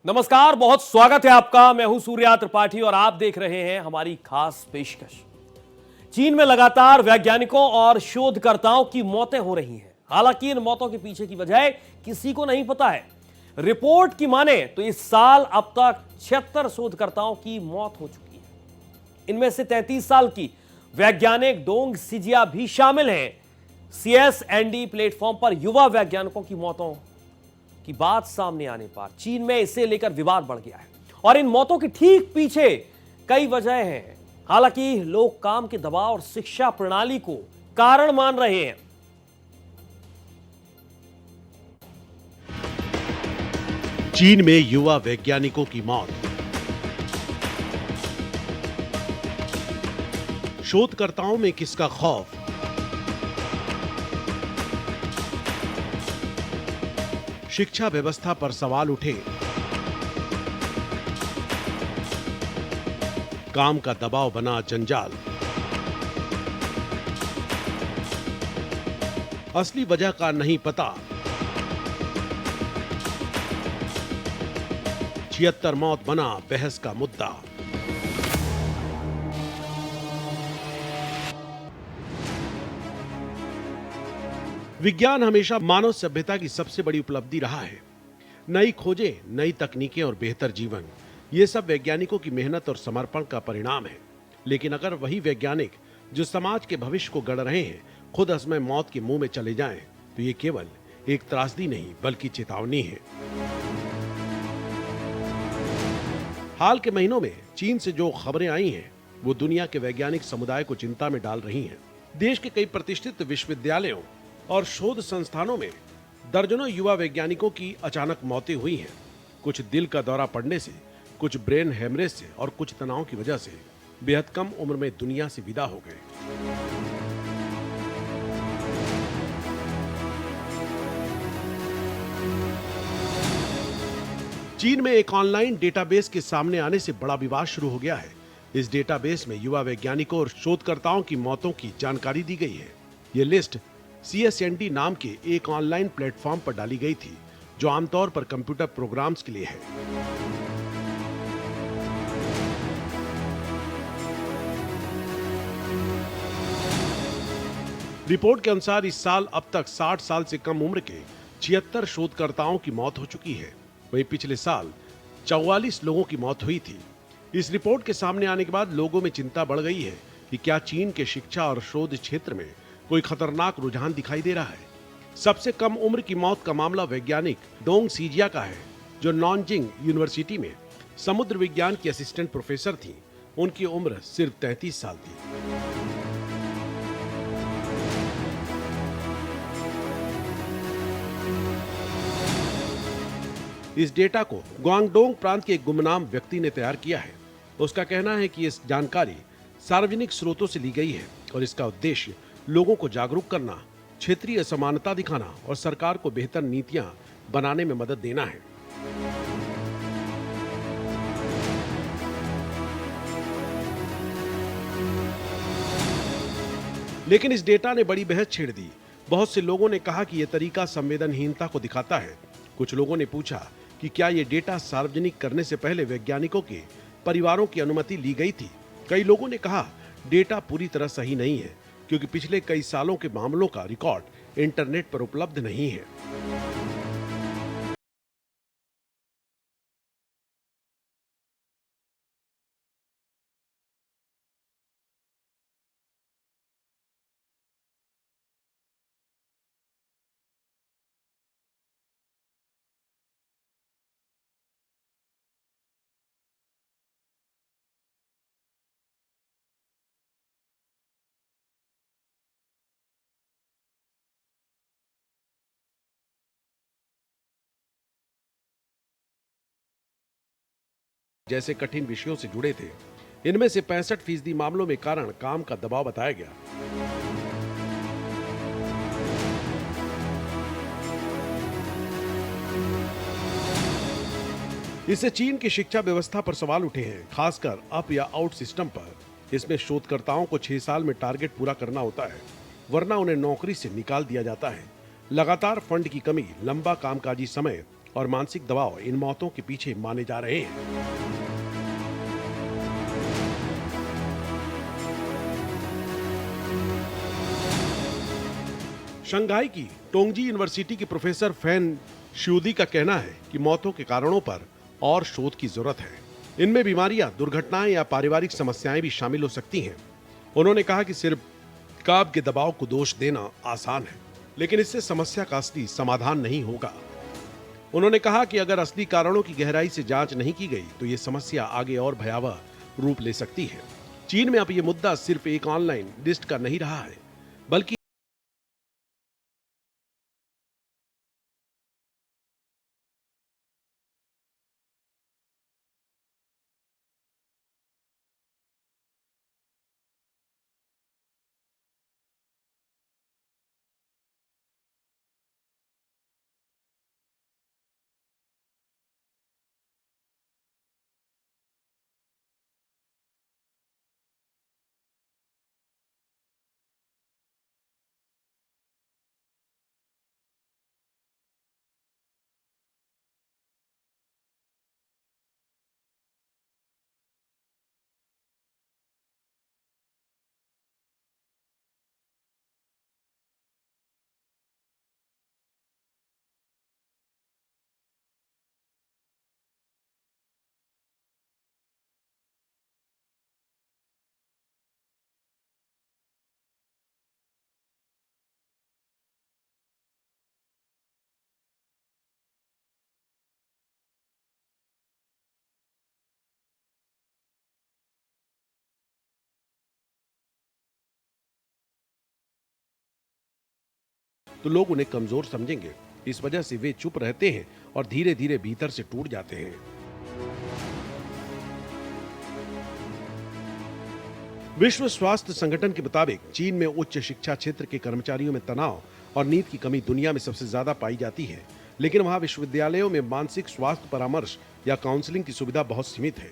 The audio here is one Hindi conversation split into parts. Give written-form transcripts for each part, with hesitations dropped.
नमस्कार, बहुत स्वागत है आपका। मैं हूं सूर्या त्रिपाठी और आप देख रहे हैं हमारी खास पेशकश। चीन में लगातार वैज्ञानिकों और शोधकर्ताओं की मौतें हो रही हैं। हालांकि इन मौतों के पीछे की वजह किसी को नहीं पता है। रिपोर्ट की माने तो इस साल अब तक 76 शोधकर्ताओं की मौत हो चुकी है। इनमें से 33 साल की वैज्ञानिक डोंग सिजिया भी शामिल हैं। CSND प्लेटफॉर्म पर युवा वैज्ञानिकों की मौतों की बात सामने आने पर चीन में इसे लेकर विवाद बढ़ गया है और इन मौतों के ठीक पीछे कई वजहें हैं। हालांकि लोग काम के दबाव और शिक्षा प्रणाली को कारण मान रहे हैं। चीन में युवा वैज्ञानिकों की मौत। शोधकर्ताओं में किसका खौफ? शिक्षा व्यवस्था पर सवाल उठे। काम का दबाव बना जंजाल। असली वजह का नहीं पता। 76 मौत बना बहस का मुद्दा। विज्ञान हमेशा मानव सभ्यता की सबसे बड़ी उपलब्धि रहा है। नई खोजें, नई तकनीकें और बेहतर जीवन, ये सब वैज्ञानिकों की मेहनत और समर्पण का परिणाम है। लेकिन अगर वही वैज्ञानिक जो समाज के भविष्य को गढ़ रहे हैं खुद असमय मौत के मुंह में चले जाएं, तो ये केवल एक त्रासदी नहीं बल्कि चेतावनी है। हाल के महीनों में चीन से जो खबरें आई हैं वो दुनिया के वैज्ञानिक समुदाय को चिंता में डाल रही हैं। देश के कई प्रतिष्ठित विश्वविद्यालयों और शोध संस्थानों में दर्जनों युवा वैज्ञानिकों की अचानक मौतें हुई हैं। कुछ दिल का दौरा पड़ने से, कुछ ब्रेन हेमरेज से और कुछ तनाव की वजह से बेहद कम उम्र में दुनिया से विदा हो गए। चीन में एक ऑनलाइन डेटाबेस के सामने आने से बड़ा विवाद शुरू हो गया है। इस डेटाबेस में युवा वैज्ञानिकों और शोधकर्ताओं की मौतों की जानकारी दी गई है। ये लिस्ट CSND नाम के एक ऑनलाइन प्लेटफॉर्म पर डाली गई थी, जो आमतौर पर कंप्यूटर प्रोग्राम्स के लिए है। रिपोर्ट के अनुसार इस साल अब तक 60 साल से कम उम्र के 76 शोधकर्ताओं की मौत हो चुकी है। वहीं पिछले साल 44 लोगों की मौत हुई थी। इस रिपोर्ट के सामने आने के बाद लोगों में चिंता बढ़ गई है कि क्या चीन के शिक्षा और शोध क्षेत्र में कोई खतरनाक रुझान दिखाई दे रहा है। सबसे कम उम्र की मौत का मामला वैज्ञानिक डोंग सिजिया का है, जो नॉनजिंग यूनिवर्सिटी में समुद्र विज्ञान की असिस्टेंट प्रोफेसर थी। उनकी उम्र सिर्फ 33 साल थी। इस डेटा को ग्वांगडोंग प्रांत के एक गुमनाम व्यक्ति ने तैयार किया है। उसका कहना है कि इस जानकारी सार्वजनिक स्रोतों से ली गई है और इसका उद्देश्य लोगों को जागरूक करना, क्षेत्रीय समानता दिखाना और सरकार को बेहतर नीतियां बनाने में मदद देना है। लेकिन इस डेटा ने बड़ी बहस छेड़ दी। बहुत से लोगों ने कहा कि यह तरीका संवेदनहीनता को दिखाता है। कुछ लोगों ने पूछा कि क्या यह डेटा सार्वजनिक करने से पहले वैज्ञानिकों के परिवारों की अनुमति ली गई थी। कई लोगों ने कहा डेटा पूरी तरह सही नहीं है, क्योंकि पिछले कई सालों के मामलों का रिकॉर्ड इंटरनेट पर उपलब्ध नहीं है। जैसे कठिन विषयों से जुड़े थे। इनमें से 65% मामलों में कारण काम का दबाव बताया गया। इससे चीन की शिक्षा व्यवस्था पर सवाल उठे हैं, खासकर अप या आउट सिस्टम पर। इसमें शोधकर्ताओं को 6 साल में टारगेट पूरा करना होता है, वरना उन्हें नौकरी से निकाल दिया जाता है। लगातार फंड की कमी, लंबा कामकाजी समय और मानसिक दबाव इन मौतों के पीछे माने जा रहे हैं। शंघाई की टोंगजी यूनिवर्सिटी की प्रोफेसर फैन श्यूदी का कहना है कि मौतों के कारणों पर और शोध की जरूरत है। इनमें बीमारियां, दुर्घटनाएं या पारिवारिक समस्याएं भी शामिल हो सकती हैं। उन्होंने कहा कि सिर्फ काब के दबाव को दोष देना आसान है, लेकिन इससे समस्या का असली समाधान नहीं होगा। उन्होंने कहा कि अगर असली कारणों की गहराई से जांच नहीं की गई तो ये समस्या आगे और भयावह रूप ले सकती है। चीन में अब ये मुद्दा सिर्फ एक ऑनलाइन लिस्ट का नहीं रहा है, बल्कि तो लोग उन्हें कमजोर समझेंगे। इस वजह से वे चुप रहते हैं और धीरे धीरे भीतर से टूट जाते हैं। विश्व स्वास्थ्य संगठन के मुताबिक चीन में उच्च शिक्षा क्षेत्र के कर्मचारियों में तनाव और नींद की कमी दुनिया में सबसे ज्यादा पाई जाती है, लेकिन वहां विश्वविद्यालयों में मानसिक स्वास्थ्य परामर्श या काउंसलिंग की सुविधा बहुत सीमित है।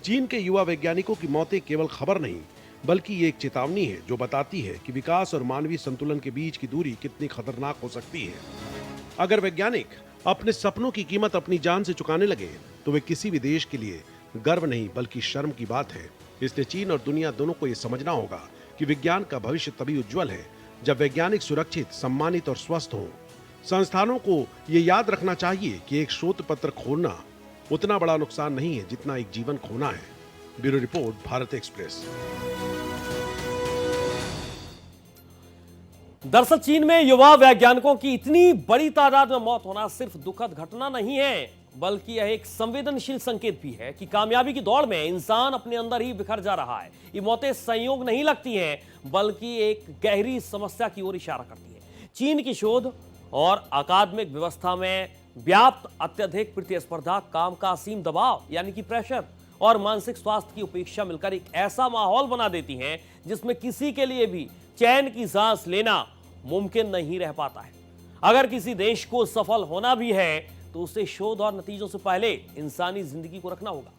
चीन के युवा वैज्ञानिकों की मौतें केवल खबर नहीं, बल्कि ये एक चेतावनी है जो बताती है कि विकास और मानवीय संतुलन के बीच की दूरी कितनी खतरनाक हो सकती है। अगर वैज्ञानिक अपने सपनों की कीमत अपनी जान से चुकाने लगे तो वे किसी भी देश के लिए गर्व नहीं बल्कि शर्म की बात है। इसलिए चीन और दुनिया दोनों को यह समझना होगा कि विज्ञान का भविष्य तभी उज्जवल है जब वैज्ञानिक सुरक्षित, सम्मानित और स्वस्थ हों। संस्थानों को ये याद रखना चाहिए कि एक शोध पत्र खोलना उतना बड़ा नुकसान नहीं है जितना एक जीवन खोना है। Bureau report, Bharat express. दरअसल चीन में युवा वैज्ञानिकों की इतनी बड़ी तादाद में मौत होना सिर्फ दुखद घटना नहीं है, बल्कि यह एक संवेदनशील संकेत भी है कि कामयाबी की दौड़ में इंसान अपने अंदर ही बिखर जा रहा है। ये मौतें संयोग नहीं लगती हैं, बल्कि एक गहरी समस्या की ओर इशारा करती है। चीन की शोध और अकादमिक व्यवस्था में व्याप्त अत्यधिक प्रतिस्पर्धा, काम का असीम दबाव यानी कि प्रेशर और मानसिक स्वास्थ्य की उपेक्षा मिलकर एक ऐसा माहौल बना देती हैं जिसमें किसी के लिए भी चैन की सांस लेना मुमकिन नहीं रह पाता है। अगर किसी देश को सफल होना भी है तो उसे शोध और नतीजों से पहले इंसानी जिंदगी को रखना होगा।